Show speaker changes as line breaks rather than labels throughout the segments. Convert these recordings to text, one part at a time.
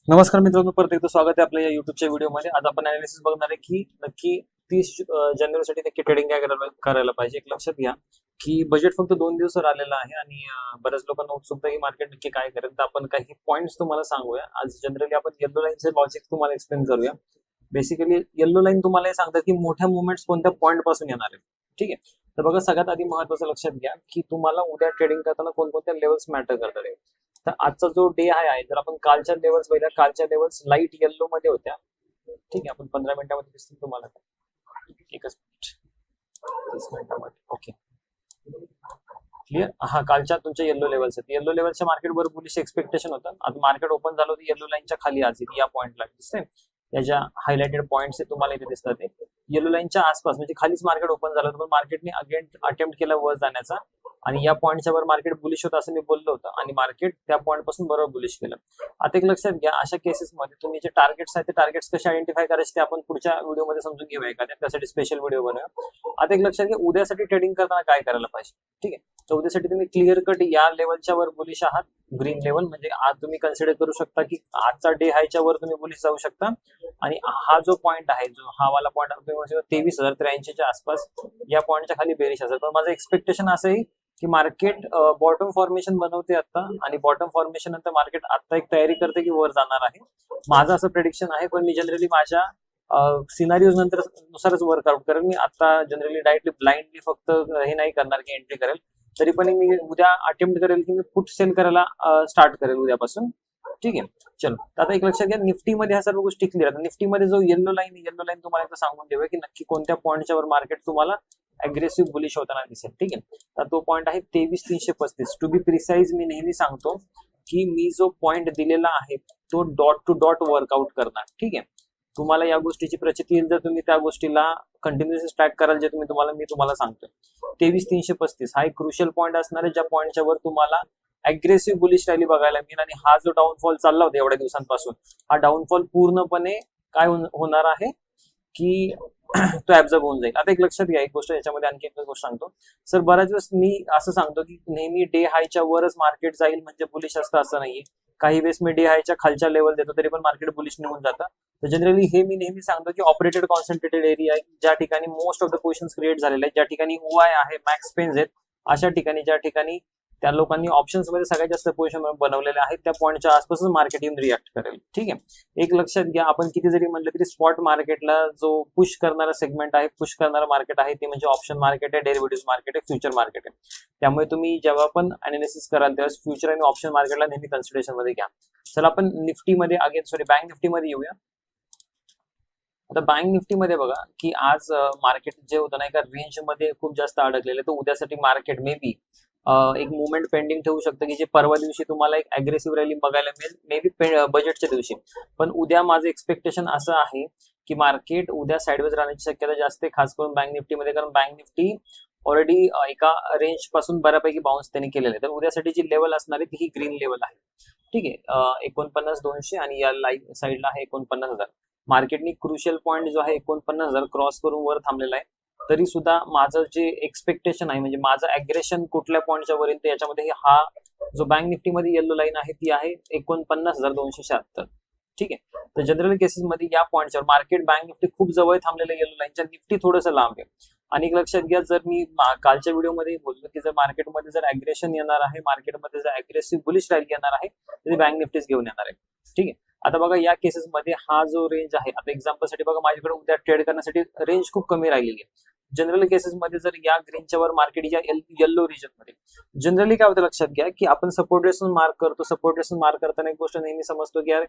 नमस्कार मित्रांनो, परत एकदा स्वागत आहे आपल्या या युट्यूबच्या व्हिडिओमध्ये. आज आपण अनालिसिस बघणार आहे की नक्की 30 जानेवारीसाठी नक्की ट्रेडिंग काय करायला पाहिजे. एक लक्षात घ्या की बजेट फक्त 2 दिवसावर आलेलं आहे आणि बऱ्याच लोकांना उत्सुकता की मार्केट नक्की काय करेल. तर आपण काही पॉईंट्स तुम्हाला सांगूया. आज जनरली आपण येल्लो लाईनचे लॉजिक तुम्हाला एक्सप्लेन करूया. बेसिकली येल्लो लाईन तुम्हाला हे सांगतात की मोठ्या मुवमेंट्स कोणत्या पॉईंट पासून येणार आहेत. ठीक आहे, तर बघा सगळ्यात आधी महत्वाचं लक्षात घ्या की तुम्हाला उद्या ट्रेडिंग करताना कोणकोणत्या लेवल्स मॅटर करतात. तर आजचा जो डे आहे, जर आपण कालच्या लेवल्स बघितल्या, कालच्या लेवल्स लाईट येल्लो मध्ये होत्या. ठीक आहे, आपण 15 मिनिटांमध्ये दिसतील तुम्हाला. एकच मिनिट, 30 मिनिटांमध्ये. Okay, clear. हा, कालच्या तुमच्या येल्लो लेवल्स आहेत. येल्लो लेवलच्या मार्केटवर बुलिश एक्सपेक्टेशन होतं. आता मार्केट ओपन झालं होतं येल्लो लाईनच्या खाली. आज या पॉईंटला दिसतंय, त्याच्या हायलाइटेड पॉईंट्स तुम्हाला इथे दिसतात. येलो लाईनच्या आसपास म्हणजे खालीच मार्केट ओपन झालं होतं, पण मार्केटने अगेन अटेम्प्ट केला वर जाण्याचा आणि या पॉईंटच्या वर मार्केट बुलिश होतं असं मी बोललो होतं आणि मार्केट त्या पॉईंट पासून बरोबर बुलिश केलं. आता एक लक्षात घ्या, अशा केसेसमध्ये तुम्ही जे टार्गेट्स आहेत ते टार्गेट्स कसे आयडेंटिफाय करायचे ते आपण पुढच्या व्हिडिओमध्ये समजून घेऊया. एखाद्या त्यासाठी स्पेशल व्हिडिओ बनवूया. आता एक लक्षात घ्या, उद्यासाठी ट्रेडिंग करताना काय करायला पाहिजे. ठीक आहे, तर उद्यासाठी तुम्ही क्लिअर कट या लेवलच्या वर बुलिश आहात. ग्रीन लेवल म्हणजे आज तुम्ही कन्सिडर करू शकता की आजचा डे हायच्या वर तुम्ही बुलिश जाऊ शकता आणि हा जो पॉईंट आहे, जो हा वाला पॉईंट 23,083च्या आसपास, या पॉईंटच्या खाली बेरिश असेल. पण माझं एक्सपेक्टेशन असं आहे की मार्केट बॉटम फॉर्मेशन बनवते आता आणि बॉटम फॉर्मेशन नंतर मार्केट आता एक तयारी करते की वर जाणार आहे. माझं असं प्रेडिक्शन आहे, पण मी जनरली माझ्या सिनारिओज नंतर नुसारच वर्कआउट करेल. मी आता जनरली डायरेक्टली ब्लाइंडली फक्त हे नाही करणार की एंट्री करेल. तरी पण मी उद्या अटेम्प्ट करेल की मी पुट सेल करायला स्टार्ट करेल उद्यापासून. ठीक आहे, चलो. आता एक लक्षात घ्या, निफ्टीमध्ये ह्या सर्व गोष्टी क्लिअर आहेत. निफ्टीमध्ये जो येल्लो लाईन तुम्हाला एकदा सांगून देऊया की नक्की कोणत्या पॉईंटच्या वर मार्केट तुम्हाला अग्रेसिव्ह बुलिश होताना दिसेल. ठीक आहे, तर तो पॉईंट आहे 23,335. टू बी प्रिसाइज मी नेहमी सांगतो की मी जो पॉईंट दिलेला आहे तो डॉट टू डॉट वर्कआउट करणार. ठीक आहे, तुम्हाला या गोष्टीची प्रचिती येईल जर तुम्ही त्या गोष्टीला कंटिन्युअसली ट्रॅक कराल, जे मी तुम्हाला सांगतोय. 23,335 हा एक क्रुशियल पॉईंट असणार आहे, ज्या पॉईंटच्या वर तुम्हाला अग्रेसिव्ह बुलिश रॅली बघायला मिळेल आणि हा जो डाऊनफॉल चालला होता एवढ्या दिवसांपासून, हा डाऊनफॉल पूर्णपणे काय होणार आहे की तो ऍब्झॉर्ब होऊन जाईल. आता एक लक्षात घ्या, एक गोष्ट याच्यामध्ये आणखी एक गोष्ट सांगतो. सर, बऱ्याच वेळेस मी असं सांगतो की नेहमी डे हायच्या वरच मार्केट जाईल म्हणजे बुलिश असतं असं नाहीये. काही वेळेस मी डे हायच्या खालच्या लेवल देतो तरी पण मार्केट बुलिश निघून जातं. तर जनरली हे मी नेहमी सांगतो की ऑपरेटेड कॉन्सन्ट्रेटेड एरिया आहे, ज्या ठिकाणी most of the positions create झालेले आहेत, ज्या ठिकाणी ओआय आहे, मॅक्स पेन्स आहेत, अशा ठिकाणी ज्या ठिकाणी त्या लोकांनी ऑप्शन्स मध्ये सगळ्यात जास्त पोझिशन बनवलेले आहेत, त्या पॉईंटच्या आसपासच मार्केट येऊन रिॲक्ट करेल. ठीक आहे, एक लक्षात घ्या, आपण किती जरी म्हणलं तरी स्पॉट मार्केटला जो पुश करणारा सेगमेंट आहे, पुश करणारा मार्केट आहे, ते म्हणजे ऑप्शन मार्केट आहे, डेरिव्हेटिव्ह मार्केट आहे, फ्युचर मार्केट आहे. त्यामुळे तुम्ही जेव्हा पण अनालिसिस कराल तेव्हा फ्युचर आणि ऑप्शन मार्केटला नेहमी कन्सिडरेशन मध्ये घ्या. चला आपण निफ्टीमध्ये बँक निफ्टीमध्ये येऊया. आता बँक निफ्टीमध्ये बघा की आज मार्केट जे होतं ना एका रेंज मध्ये खूप जास्त अडकलेलं आहे. तर उद्यासाठी मार्केट मे बी एक मुवमेंट पेंडिंग ठेवू शकतं की जे परवा दिवशी तुम्हाला एक अग्रेसिव्ह रॅली बघायला मिळेल, मे बी बजेटच्या दिवशी. पण उद्या माझं एक्सपेक्टेशन असं आहे की मार्केट उद्या साईडवेज राहण्याची शक्यता जास्त आहे, खास करून बँक निफ्टीमध्ये, कारण बँक निफ्टी ऑलरेडी एका रेंज पासून बऱ्यापैकी बाउन्स त्यांनी केलेले आहे. तर उद्यासाठी जी लेवल असणार आहे ती ही ग्रीन लेवल आहे. ठीक आहे, 49,200 आणि या लाईन साईडला आहे 49,000. मार्केटनी क्रुशियल पॉईंट जो आहे 49,000 क्रॉस करून वर थांबलेला आहे. तरी सुद्धा माझं जे एक्सपेक्टेशन आहे, म्हणजे माझं अग्रेशन कुठल्या पॉईंटच्या वर येईल, तर याच्यामध्ये हा जो बँक निफ्टीमध्ये येल्लो लाईन आहे ती आहे 49,276. ठीक आहे, तर जनरल केसेसमध्ये या पॉईंटच्या मार्केट बँक निफ्टी खूप जवळ थांबलेलं येल्लो लाईनच्या, निफ्टी थोडंसं लांब आहे. आणि एक लक्षात घ्या, जर मी कालच्या व्हिडिओमध्ये बोललो की जर मार्केटमध्ये जर अग्रेशन येणार आहे, मार्केटमध्ये जर अग्रेसिव्ह बुलिश रॅली येणार आहे, तर बँक निफ्टीच घेऊन येणार आहे. ठीक आहे, आता बघा या केसेसमध्ये हा जो रेंज आहे, आता एक्झाम्पलसाठी बघा माझ्याकडे उद्या ट्रेड करण्यासाठी रेंज खूप कमी राहिलेली आहे. जनरल केसेसमध्ये जर या ग्रीनच्या वर मार्केट या येल्लो रिजन मध्ये जनरली काय होतं लक्षात घ्या की आपण सपोर्ट रेसन मार्क करतो. सपोर्ट रेसन मार्क करताना एक गोष्ट नेहमी समजतो की यार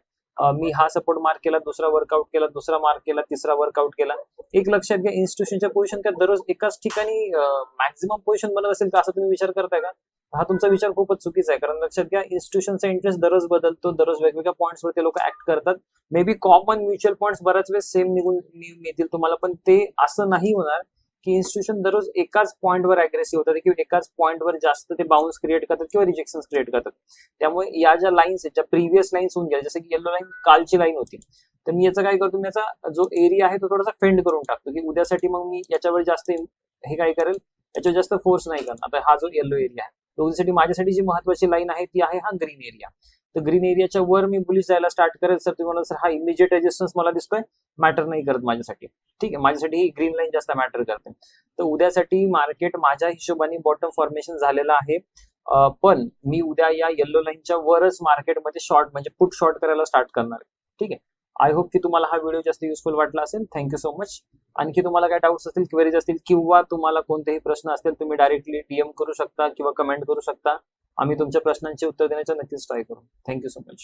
मी हा सपोर्ट मार्क केला, दुसरा वर्कआउट केला, दुसरा मार्क केला, तिसरा वर्कआउट केला. एक लक्षात घ्या, इन्स्टिट्यूशनच्या पोझिशन काय दररोज एकाच ठिकाणी मॅक्झिमम पोझिशन बनत असेल का, असं तुम्ही विचार करताय का? हा तुमचा विचार खूपच चुकीचा आहे. कारण लक्षात घ्या, इन्स्टिट्यूशनचा इंटरेस्ट दररोज बदलतो, दररोज वेगवेगळ्या पॉईंट्सवर ते लोक ऍक्ट करतात. May be common mutual points बऱ्याच वेळेस सेम निघून मिळतील तुम्हाला, पण ते असं नाही होणार की इन्स्टिट्यूशन दररोज एकाच पॉईंटवर अग्रेसिव्ह होतात किंवा एकाच पॉईंटवर जास्त ते बाउन्स क्रिएट करतात किंवा रिजेक्शन क्रिएट करतात. त्यामुळे या ज्या लाईन्स आहेत, ज्या प्रिव्हियस लाईन्स होऊन गेल्या, जसं की येल्लो लाईन कालची लाईन होती, तर मी याचं काय करतो, मी याचा जो एरिया आहे तो थोडासा फेंड करून टाकतो की उद्यासाठी मग मी याच्यावर जास्त हे काय करेल, याच्यावर जास्त फोर्स नाही करणार. आता हा जो येल्लो एरिया आहे, तर उद्यासाठी माझ्यासाठी जी महत्वाची लाईन आहे ती आहे हा ग्रीन एरिया. तर ग्रीन एरियाच्या वर मी बुलिश जायला स्टार्ट करेल सर, तुम्हाला सर हा इमिजिएट रेजिस्टन्स मला दिसतोय, मॅटर नाही करत माझ्यासाठी. ठीक आहे, माझ्यासाठी ही ग्रीन लाईन जास्त मॅटर करते. तर उद्यासाठी मार्केट माझ्या हिशोबाने बॉटम फॉर्मेशन झालेलं आहे, पण मी उद्या या येल्लो लाईनच्या वरच मार्केटमध्ये शॉर्ट म्हणजे पुट शॉर्ट करायला स्टार्ट करणार आहे. ठीक आहे, आय होप की तुम्हाला हा व्हिडिओ जास्त युजफुल वाटला असेल. Thank you so much. आणखी तुम्हाला काय डाऊट्स असतील, क्वेरीज असतील किंवा तुम्हाला कोणतेही प्रश्न असतील, तुम्ही डायरेक्टली DM करू शकता किंवा कमेंट करू शकता. आम्ही तुमच्या प्रश्नांची उत्तर देण्याचा नक्कीच ट्राय करू. Thank you so much.